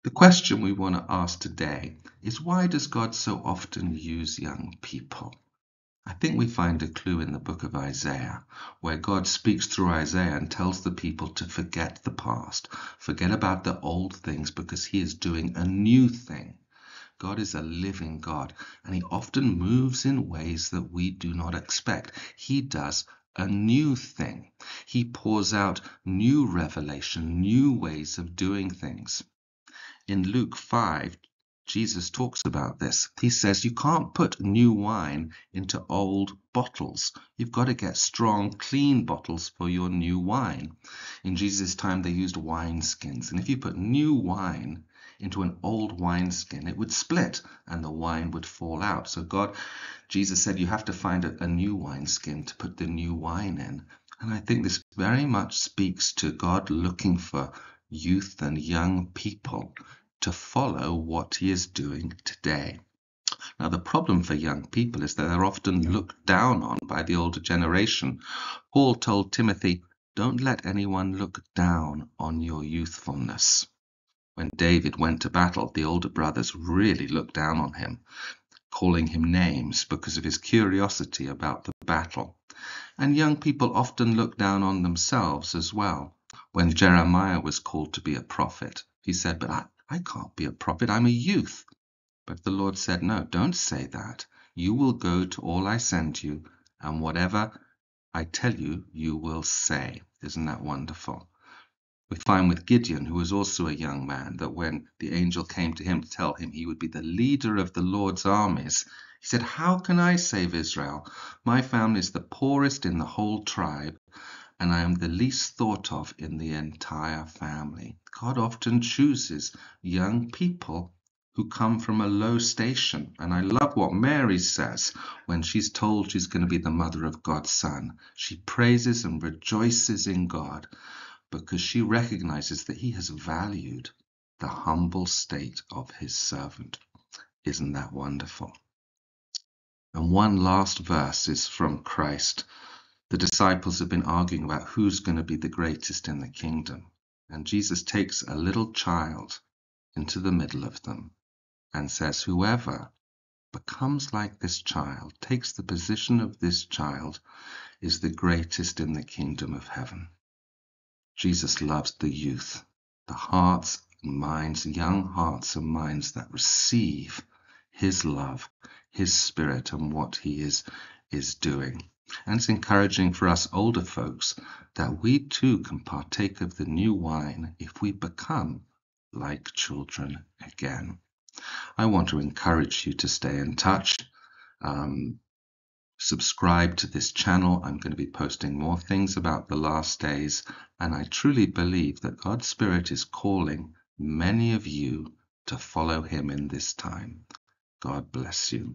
The question we want to ask today is, why does God so often use young people? I think we find a clue in the book of Isaiah, where God speaks through Isaiah and tells the people to forget the past, forget about the old things, because he is doing a new thing. God is a living God, and he often moves in ways that we do not expect. He does a new thing. He pours out new revelation, new ways of doing things. In Luke 5, Jesus talks about this. He says you can't put new wine into old bottles. You've got to get strong, clean bottles for your new wine. In Jesus' time, they used wineskins. And if you put new wine into an old wineskin, it would split and the wine would fall out. So Jesus said you have to find a new wineskin to put the new wine in. And I think this very much speaks to God looking for youth and young people to follow what he is doing today. Now, the problem for young people is that they're often looked down on by the older generation. Paul told Timothy, don't let anyone look down on your youthfulness. When David went to battle, the older brothers really looked down on him, calling him names because of his curiosity about the battle. And young people often look down on themselves as well. When Jeremiah was called to be a prophet, he said, but I can't be a prophet, I'm a youth. But the Lord said, no, don't say that. You will go to all I send you, and whatever I tell you, you will say. Isn't that wonderful? We find with Gideon, who was also a young man, that when the angel came to him to tell him he would be the leader of the Lord's armies, he said, how can I save Israel? My family is the poorest in the whole tribe, and I am the least thought of in the entire family. God often chooses young people who come from a low station. And I love what Mary says when she's told she's going to be the mother of God's son. She praises and rejoices in God because she recognizes that he has valued the humble state of his servant. Isn't that wonderful? And one last verse is from Christ. The disciples have been arguing about who's going to be the greatest in the kingdom. And Jesus takes a little child into the middle of them and says, whoever becomes like this child, takes the position of this child, is the greatest in the kingdom of heaven. Jesus loves the youth, the hearts and minds, young hearts and minds that receive his love, his spirit, and what he is doing. And it's encouraging for us older folks that we too can partake of the new wine if we become like children again. I want to encourage you to stay in touch. Subscribe to this channel. I'm going to be posting more things about the last days, and I truly believe that God's Spirit is calling many of you to follow him in this time. God bless you.